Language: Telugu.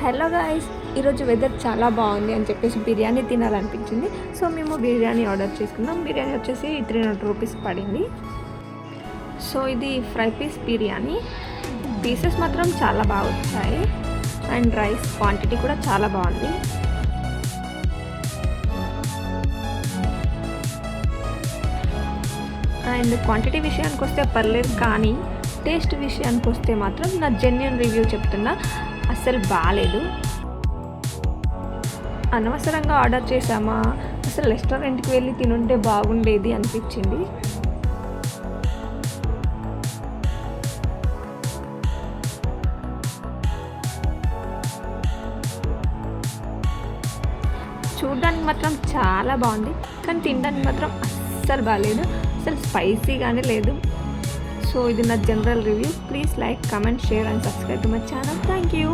హలో గాయ్స్, ఈరోజు వెదర్ చాలా బాగుంది అని చెప్పేసి బిర్యానీ తినాలనిపించింది. సో మేము బిర్యానీ ఆర్డర్ చేసుకున్నాం. బిర్యానీ వచ్చేసి 300 రూపీస్ పడింది. సో ఇది ఫ్రై పీస్ బిర్యానీ. పీసెస్ మాత్రం చాలా బాగా వచ్చాయి అండ్ రైస్ క్వాంటిటీ కూడా చాలా బాగుంది. అండ్ క్వాంటిటీ విషయానికి వస్తే పర్లేదు, కానీ టేస్ట్ విషయానికి వస్తే మాత్రం నా జెన్యూన్ రివ్యూ చెప్తున్నా, అస్సలు బాగాలేదు. అనవసరంగా ఆర్డర్ చేసామా, అసలు రెస్టారెంట్కి వెళ్ళి తినుంటే బాగుండేది అనిపించింది. చూడడానికి మాత్రం చాలా బాగుంది, కానీ తినడానికి మాత్రం అస్సలు బాగాలేదు. అసలు స్పైసీగానే లేదు. సో ఇది నా general review. Please like, comment, share and subscribe to my channel. Thank you.